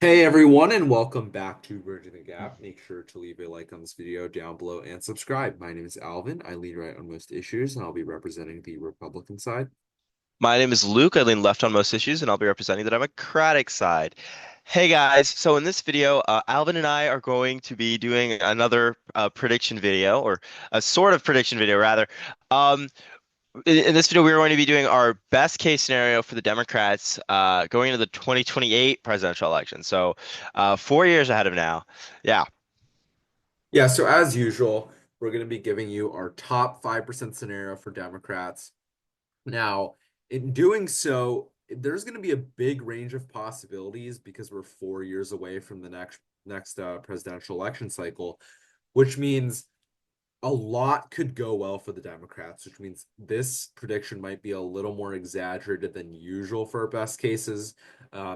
Hey everyone, and welcome back to Bridging the Gap. Make sure to leave a like on this video down below and subscribe. My name is Alvin. I lead right on most issues, and I'll be representing the Republican side. My name is Luke. I lean left on most issues, and I'll be representing the Democratic side. Hey guys, so in this video, Alvin and I are going to be doing another prediction video, or a sort of prediction video, rather. Um, in this video, we are going to be doing our best case scenario for the Democrats going into the 2028 presidential election. So, 4 years ahead of now. Yeah. Yeah, so as usual, we're going to be giving you our top 5% scenario for Democrats. Now, in doing so, there's going to be a big range of possibilities because we're 4 years away from the next presidential election cycle, which means a lot could go well for the Democrats, which means this prediction might be a little more exaggerated than usual for our best cases.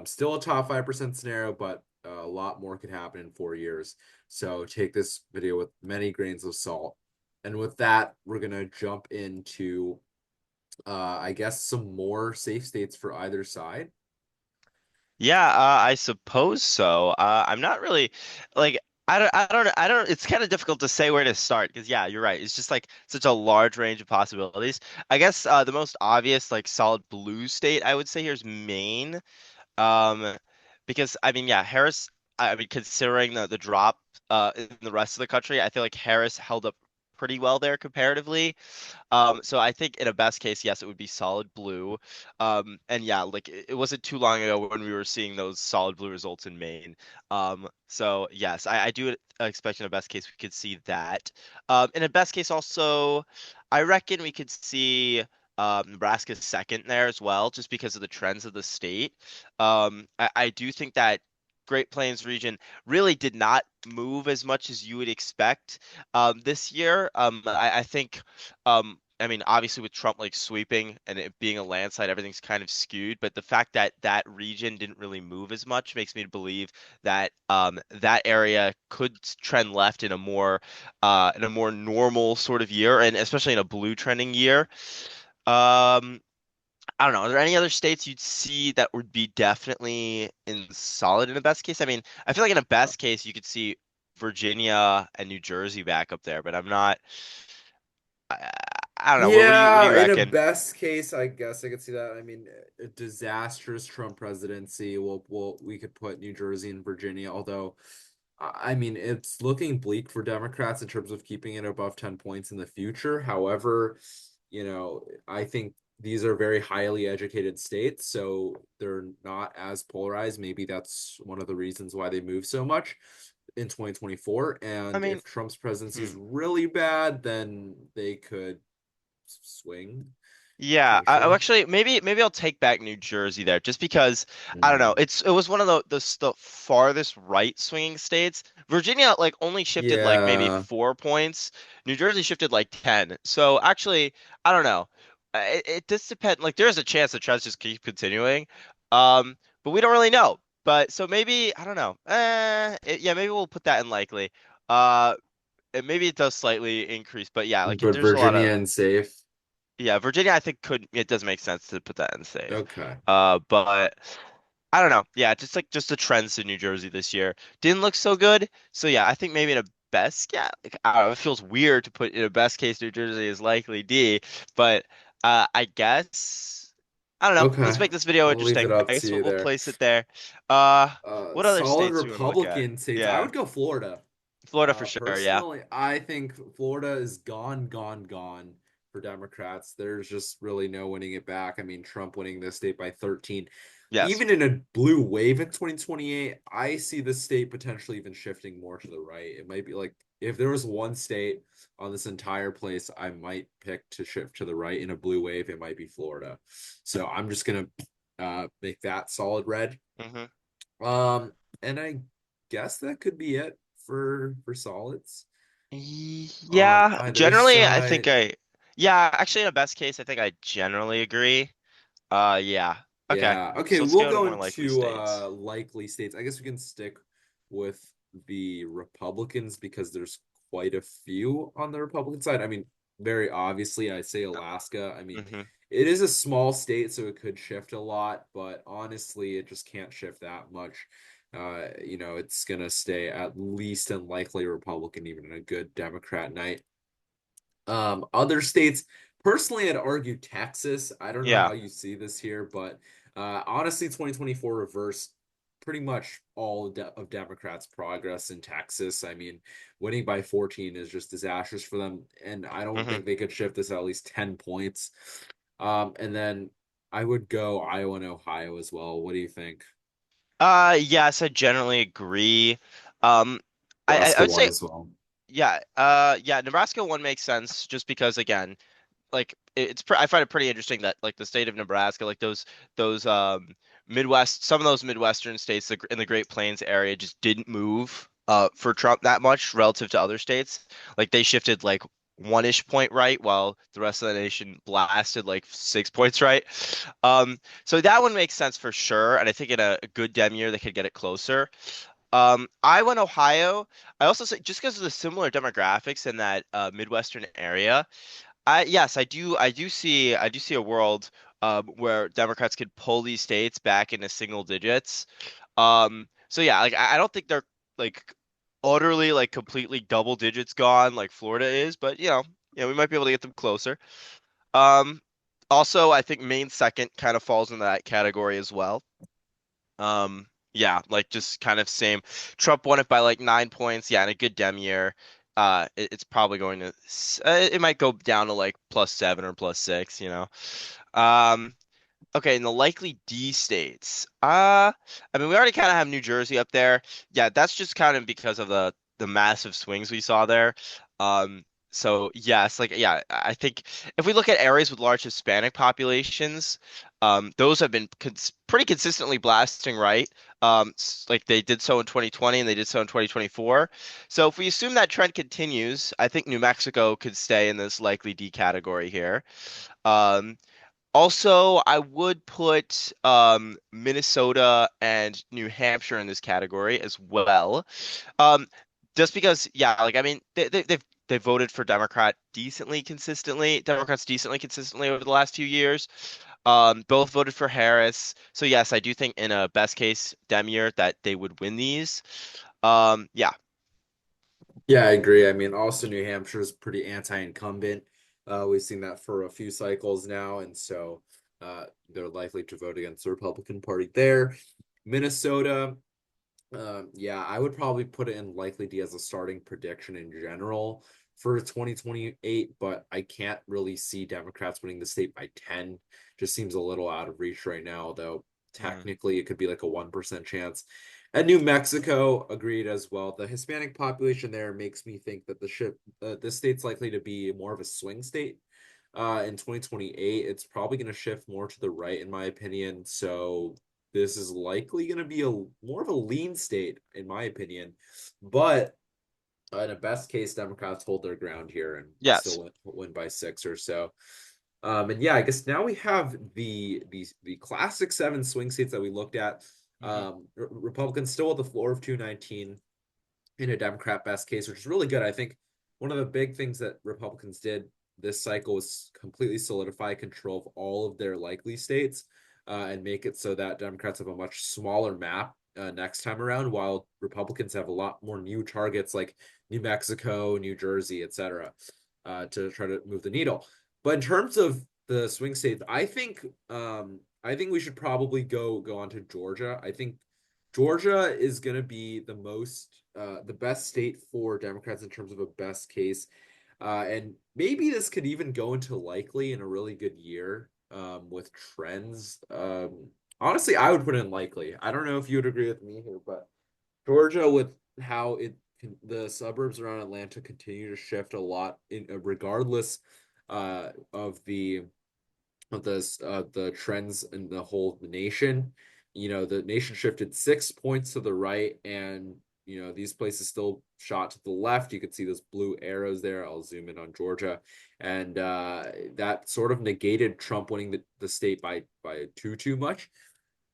Still a top 5% scenario, but a lot more could happen in 4 years. So take this video with many grains of salt. And with that, we're going to jump into, I guess, some more safe states for either side. Yeah, I suppose so. I'm not really like I don't. It's kind of difficult to say where to start because yeah, you're right. It's just like such a large range of possibilities. I guess the most obvious like solid blue state I would say here is Maine. Um, because I mean, yeah, Harris. I mean, considering the drop in the rest of the country, I feel like Harris held up pretty well there comparatively. So I think in a best case, yes, it would be solid blue. And yeah, like it wasn't too long ago when we were seeing those solid blue results in Maine. So yes, I do expect in a best case we could see that. In a best case also, I reckon we could see Nebraska second there as well, just because of the trends of the state. I do think that Great Plains region really did not move as much as you would expect this year. I think I mean, obviously with Trump like sweeping and it being a landslide, everything's kind of skewed. But the fact that that region didn't really move as much makes me believe that that area could trend left in a more normal sort of year, and especially in a blue trending year. Um, I don't know. Are there any other states you'd see that would be definitely in solid in a best case? I mean, I feel like in a best case you could see Virginia and New Jersey back up there, but I'm not. I, I don't know. What do Yeah, you in a reckon? best case, I guess I could see that. I mean, a disastrous Trump presidency. We could put New Jersey and Virginia, although I mean, it's looking bleak for Democrats in terms of keeping it above 10 points in the future. However, I think these are very highly educated states, so they're not as polarized. Maybe that's one of the reasons why they move so much in 2024. I And mean, if Trump's presidency is hmm. really bad, then they could swing Yeah, I potentially. actually maybe I'll take back New Jersey there just because I don't know. Mm. It was one of the farthest right swinging states. Virginia like only shifted like maybe Yeah. 4 points. New Jersey shifted like 10. So actually, I don't know. It just depends. Like there's a chance the trends just keep continuing. But we don't really know. But so maybe I don't know. Yeah, maybe we'll put that in likely. Uh, and maybe it does slightly increase, but yeah, like But there's a lot Virginia of and safe. yeah, Virginia, I think could it does make sense to put that in safe. Okay. But I don't know. Yeah, just the trends in New Jersey this year didn't look so good. So yeah, I think maybe in a best, yeah, like, I don't know, it feels weird to put in a best case New Jersey is likely D, but I guess I don't know. Let's Okay. make this video I'll leave it interesting. up I to guess you we'll there. place it there. Uh, what other Solid states do you want to look at? Republican states. I Yeah, would go Florida. Florida for sure. Yeah. Personally, I think Florida is gone, gone, gone for Democrats. There's just really no winning it back. I mean, Trump winning this state by 13. Yes. Even in a blue wave in 2028, I see the state potentially even shifting more to the right. It might be like if there was one state on this entire place, I might pick to shift to the right in a blue wave, it might be Florida. So I'm just gonna make that solid red. Hmm. Um, and I guess that could be it for solids on Yeah, either generally, side. yeah, actually, in a best case, I think I generally agree. Yeah. Okay. Yeah. Okay, So let's we'll go to go more likely into states. likely states. I guess we can stick with the Republicans because there's quite a few on the Republican side. I mean, very obviously, I say Alaska. I mean, Hmm. it is a small state, so it could shift a lot, but honestly, it just can't shift that much. It's gonna stay at least and likely Republican, even in a good Democrat night. Other states, personally, I'd argue Texas. I don't know Yeah. how you see this here, but honestly, 2024 reversed pretty much all of Democrats' progress in Texas. I mean, winning by 14 is just disastrous for them, and I don't Hmm. think they could shift this at least 10 points. And then I would go Iowa and Ohio as well. What do you think? Yes, I generally agree. Um, I Nebraska would one say as well. yeah, Nebraska one makes sense just because again, like I find it pretty interesting that like the state of Nebraska, like those Midwest, some of those Midwestern states in the Great Plains area just didn't move for Trump that much relative to other states. Like they shifted like one-ish point right while the rest of the nation blasted like 6 points right. So that one makes sense for sure, and I think in a good Dem year they could get it closer. Iowa and Ohio, I also say just because of the similar demographics in that Midwestern area. Yes, I do see a world where Democrats could pull these states back into single digits. So yeah, like I don't think they're like utterly like completely double digits gone like Florida is, but we might be able to get them closer. Um, Also, I think Maine second kind of falls in that category as well. Yeah, like just kind of same. Trump won it by like 9 points. Yeah, in a good Dem year, it's probably going to it might go down to like +7 or +6. Um, Okay, in the likely D states. I mean, we already kind of have New Jersey up there. Yeah, that's just kind of because of the massive swings we saw there. So yes, like yeah, I think if we look at areas with large Hispanic populations, those have been pretty consistently blasting right. Like they did so in 2020 and they did so in 2024. So if we assume that trend continues, I think New Mexico could stay in this likely D category here. Um, Also, I would put Minnesota and New Hampshire in this category as well. Um, just because, yeah, like I mean, they voted for Democrats decently consistently over the last few years. Both voted for Harris. So yes, I do think in a best case Dem year that they would win these. Yeah. Yeah, I agree. I mean, also New Hampshire is pretty anti-incumbent. We've seen that for a few cycles now, and so they're likely to vote against the Republican Party there. Minnesota, yeah, I would probably put it in likely D as a starting prediction in general for 2028, but I can't really see Democrats winning the state by 10. Just seems a little out of reach right now, though Mm, technically it could be like a 1% chance. And New Mexico agreed as well. The Hispanic population there makes me think that this state's likely to be more of a swing state. In 2028, it's probably going to shift more to the right, in my opinion. So this is likely going to be a more of a lean state, in my opinion. But in a best case, Democrats hold their ground here and yes. still win by 6 or so. And yeah, I guess now we have the classic 7 swing states that we looked at. Hmm. Republicans still at the floor of 219 in a Democrat best case, which is really good. I think one of the big things that Republicans did this cycle was completely solidify control of all of their likely states and make it so that Democrats have a much smaller map next time around, while Republicans have a lot more new targets like New Mexico, New Jersey, etc., to try to move the needle. But in terms of the swing states, I think we should probably go on to Georgia. I think Georgia is going to be the best state for Democrats in terms of a best case. And maybe this could even go into likely in a really good year with trends. Honestly, I would put in likely. I don't know if you would agree with me here, but Georgia, with how the suburbs around Atlanta continue to shift a lot regardless of the trends in the whole nation. The nation shifted 6 points to the right, and these places still shot to the left. You could see those blue arrows there. I'll zoom in on Georgia, and that sort of negated Trump winning the state by too much.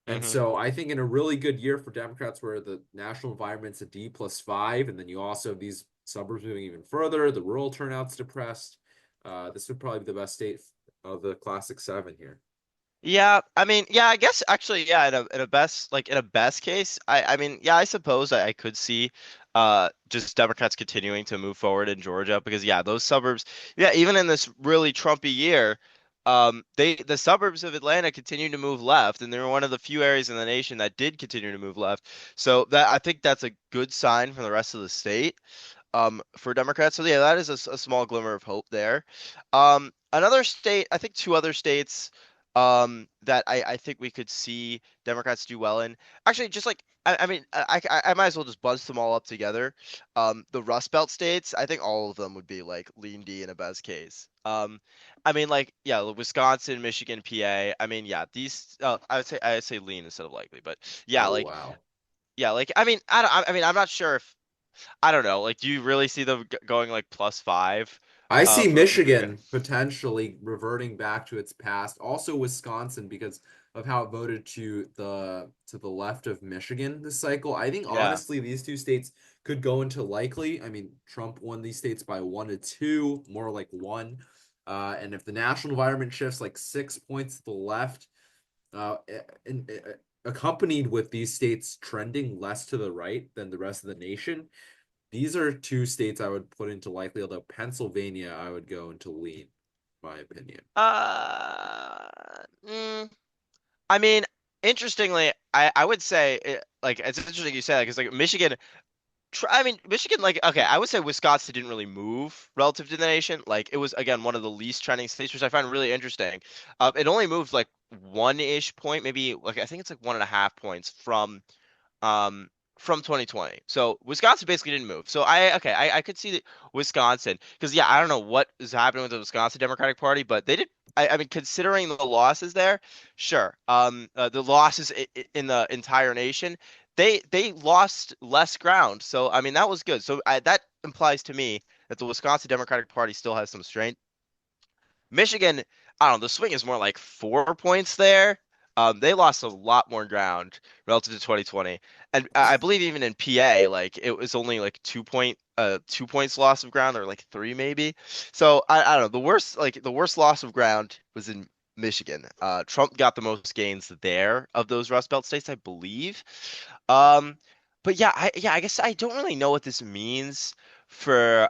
And Hmm. so I think in a really good year for Democrats where the national environment's a D+5, and then you also have these suburbs moving even further, the rural turnout's depressed. This would probably be the best state of the classic seven here. Yeah, I mean, yeah, I guess actually, yeah, in a best in a best case, I mean, yeah, I suppose I could see just Democrats continuing to move forward in Georgia because yeah, those suburbs, yeah, even in this really Trumpy year, the suburbs of Atlanta continue to move left, and they're one of the few areas in the nation that did continue to move left. So that I think that's a good sign from the rest of the state for Democrats. So yeah, that is a small glimmer of hope there. Another state, I think two other states that I think we could see Democrats do well in. Actually, just like I mean, I might as well just bunch them all up together. The Rust Belt states, I think all of them would be like lean D in a best case. I mean, like yeah, Wisconsin, Michigan, PA. I mean, yeah, these I would say lean instead of likely, but yeah, Oh like wow. yeah, like I mean, I mean, I'm not sure if I don't know. Like, do you really see them going like +5 I see for future? Michigan potentially reverting back to its past. Also Wisconsin because of how it voted to the left of Michigan this cycle. I think Yeah. honestly these two states could go into likely. I mean, Trump won these states by 1 to 2, more like one. And if the national environment shifts like 6 points to the left, uh, and, accompanied with these states trending less to the right than the rest of the nation, these are two states I would put into likely, although Pennsylvania I would go into lean, my opinion. Uh, mm, I mean, interestingly, I would say like it's interesting you say that because like Michigan. I mean, Michigan, like, okay, I would say Wisconsin didn't really move relative to the nation. Like, it was, again, one of the least trending states, which I find really interesting. It only moved like one-ish point, maybe, like, I think it's like 1.5 points um from 2020. So Wisconsin basically didn't move. So I could see that Wisconsin because yeah, I don't know what is happening with the Wisconsin Democratic Party, but they did. I mean, considering the losses there, sure. The losses in the entire nation, they lost less ground. So I mean, that was good. So that implies to me that the Wisconsin Democratic Party still has some strength. Michigan, I don't know, the swing is more like 4 points there. They lost a lot more ground relative to 2020. And I believe even in PA, like it was only like 2 points loss of ground or like three maybe. So I don't know. The worst loss of ground was in Michigan. Trump got the most gains there of those Rust Belt states, I believe. Um, but yeah, I guess I don't really know what this means for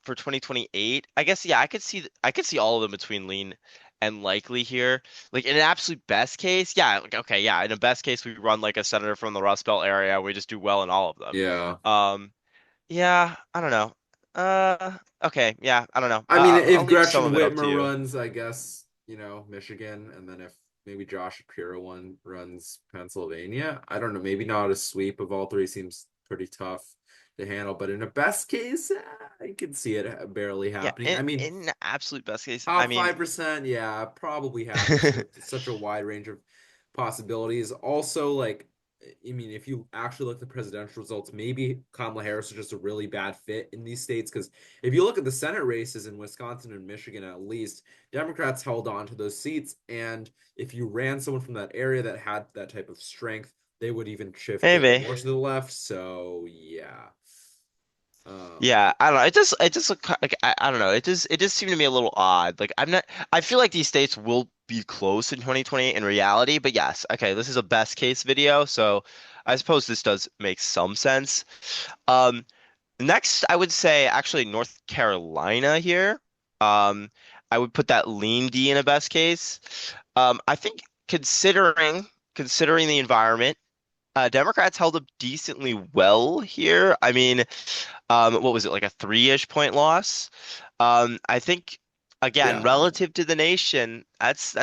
2028. I guess yeah, I could see all of them between lean and likely here. Like in an absolute best case, yeah, like okay, yeah, in a best case we run like a senator from the Rust Belt area, we just do well in all of them. Yeah. Um yeah, I don't know. Okay, yeah, I don't know. I mean, I'll if leave some Gretchen of it up to Whitmer you. runs, I guess, Michigan, and then if maybe Josh Shapiro one runs Pennsylvania, I don't know, maybe not a sweep of all three seems pretty tough to handle, but in a best case, I can see it barely Yeah, happening. I mean, in absolute best case, I top mean 5%, yeah, probably happens with such a wide range of possibilities. Also, like, I mean, if you actually look at the presidential results, maybe Kamala Harris is just a really bad fit in these states. Because if you look at the Senate races in Wisconsin and Michigan, at least, Democrats held on to those seats. And if you ran someone from that area that had that type of strength, they would even shift it maybe. more to the left. So, yeah. Yeah, I don't know. It just look like I don't know. It just seemed to me a little odd. Like I'm not. I feel like these states will be close in 2020 in reality, but yes, okay. This is a best case video, so I suppose this does make some sense. Um, Next, I would say actually North Carolina here. Um, I would put that lean D in a best case. I think considering the environment, Democrats held up decently well here. I mean. What was it, like a three-ish point loss? I think again, Yeah. relative to the nation, that's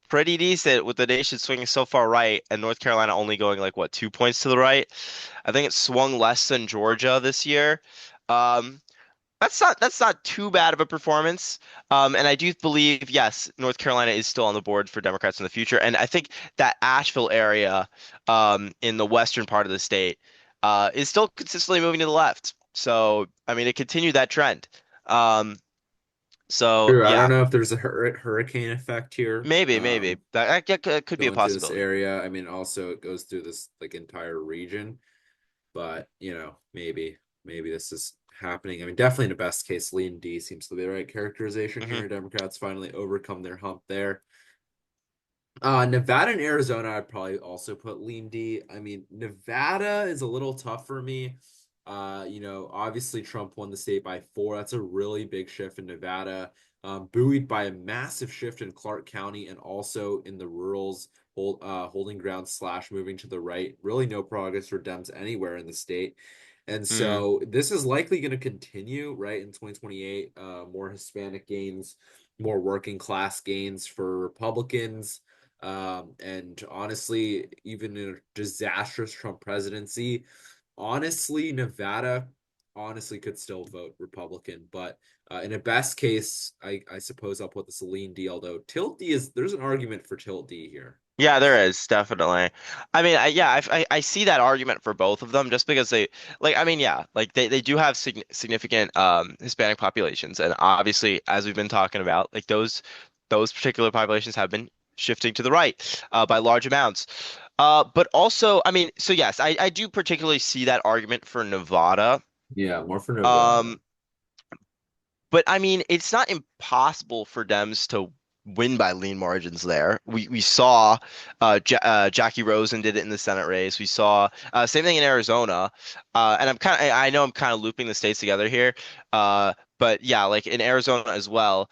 pretty decent with the nation swinging so far right and North Carolina only going like what 2 points to the right. I think it swung less than Georgia this year. Um, that's not too bad of a performance. And I do believe, yes, North Carolina is still on the board for Democrats in the future. And I think that Asheville area, in the western part of the state, is still consistently moving to the left. So, I mean, it continued that trend. Um, so True. I don't yeah, know if there's a hurricane effect here. maybe that could be a Going through this possibility. area. I mean, also it goes through this like entire region, but maybe. maybe this is happening. I mean, definitely in a best case, lean D seems to be the right characterization Hmm. here. Democrats finally overcome their hump there. Nevada and Arizona, I'd probably also put lean D. I mean, Nevada is a little tough for me. Obviously Trump won the state by 4. That's a really big shift in Nevada. Buoyed by a massive shift in Clark County and also in the rurals, holding ground slash moving to the right. Really no progress for Dems anywhere in the state. And Mm. so this is likely going to continue, right, in 2028. More Hispanic gains, more working class gains for Republicans. And honestly, even in a disastrous Trump presidency, honestly, Nevada honestly could still vote Republican. But in a best case, I suppose I'll put this a lean D, although Tilt D is there's an argument for Tilt D here. Yeah, there is definitely. I mean, I see that argument for both of them just because they like. I mean, yeah, like they do have significant Hispanic populations, and obviously, as we've been talking about, like those particular populations have been shifting to the right by large amounts. But also, I mean, so yes, I do particularly see that argument for Nevada. Yeah, more for Nevada. Um, but I mean, it's not impossible for Dems to win by lean margins there. We saw Jackie Rosen did it in the Senate race. We saw same thing in Arizona. And I know I'm kind of looping the states together here. But yeah, like in Arizona as well.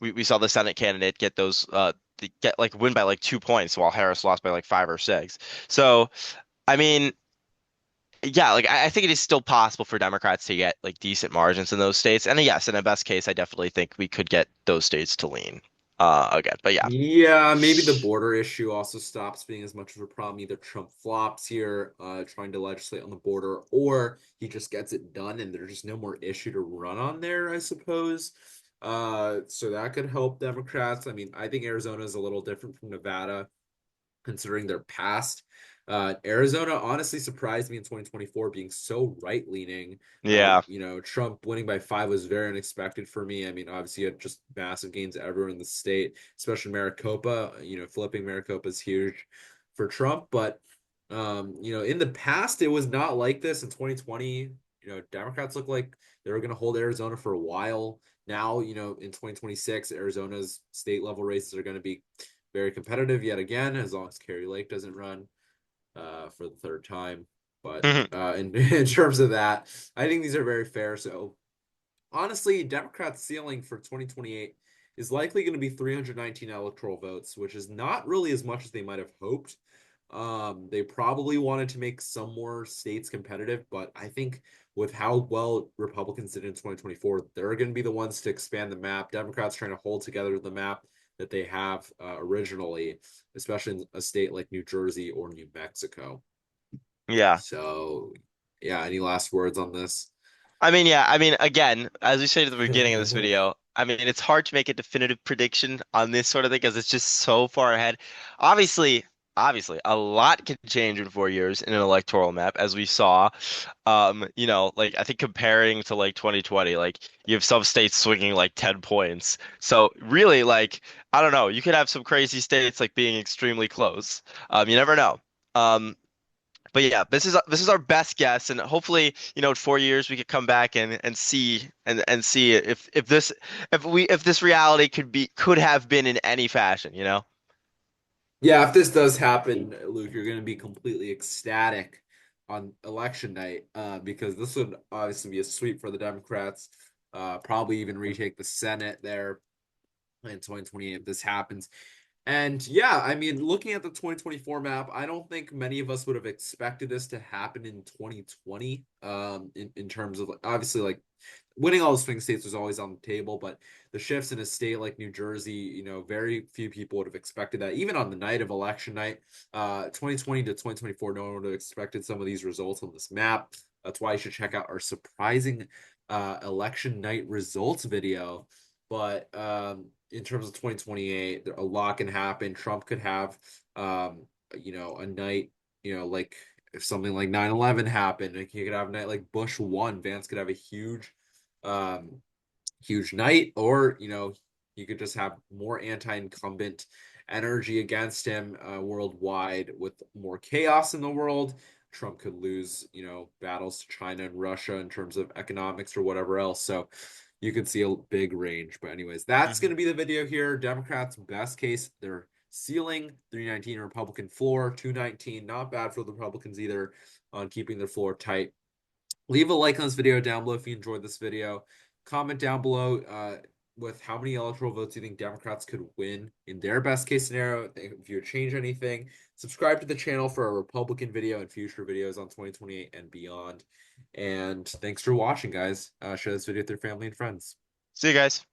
We saw the Senate candidate get get like win by like 2 points while Harris lost by like 5 or 6. So I mean, yeah, like I think it is still possible for Democrats to get like decent margins in those states. And yes, in a best case, I definitely think we could get those states to lean again. But yeah. Yeah, maybe the border issue also stops being as much of a problem. Either Trump flops here, trying to legislate on the border, or he just gets it done and there's just no more issue to run on there, I suppose. So that could help Democrats. I mean, I think Arizona is a little different from Nevada considering their past. Arizona honestly surprised me in 2024 being so right leaning. Yeah. Trump winning by 5 was very unexpected for me. I mean, obviously, you had just massive gains everywhere in the state, especially Maricopa. Flipping Maricopa is huge for Trump. But, in the past, it was not like this in 2020. Democrats look like they were going to hold Arizona for a while. Now, in 2026, Arizona's state level races are going to be very competitive yet again, as long as Kerry Lake doesn't run for the third time. But in terms of that, I think these are very fair. So honestly, Democrats' ceiling for 2028 is likely going to be 319 electoral votes, which is not really as much as they might have hoped. They probably wanted to make some more states competitive, but I think with how well Republicans did in 2024, they're going to be the ones to expand the map. Democrats trying to hold together the map that they have originally, especially in a state like New Jersey or New Mexico. Yeah. So, yeah, any last words on this? I mean, yeah, I mean, again, as we said at the beginning of this video, I mean, it's hard to make a definitive prediction on this sort of thing because it's just so far ahead. Obviously, obviously, a lot can change in 4 years in an electoral map, as we saw. Like I think comparing to like 2020, like you have some states swinging like 10 points. So really, like, I don't know, you could have some crazy states like being extremely close. You never know. Um, but yeah, this is our best guess, and hopefully, in 4 years we could come back and see and see if this reality could have been in any fashion, you know? Yeah, if this does happen, Luke, you're going to be completely ecstatic on election night because this would obviously be a sweep for the Democrats. Probably even retake the Senate there in 2028 if this happens. And yeah, I mean, looking at the 2024 map, I don't think many of us would have expected this to happen in 2020. In terms of obviously like winning all the swing states was always on the table, but the shifts in a state like New Jersey, very few people would have expected that. Even on the night of election night, 2020 to 2024, no one would have expected some of these results on this map. That's why you should check out our surprising election night results video. But in terms of 2028, a lot can happen. Trump could have, a night, like if something like 9/11 happened, like he could have a night like Bush won. Vance could have a um, huge night, or you could just have more anti-incumbent energy against him worldwide with more chaos in the world. Trump could lose, battles to China and Russia in terms of economics or whatever else. So you can see a big range. But anyways, that's going Hmm. to be the video here. Democrats, best case, they're ceiling 319, Republican floor 219. Not bad for the Republicans either on keeping their floor tight. Leave a like on this video down below if you enjoyed this video. Comment down below with how many electoral votes you think Democrats could win in their best case scenario. If you would change anything, subscribe to the channel for a Republican video and future videos on 2028 and beyond. And thanks for watching, guys. Share this video with your family and friends. See you guys.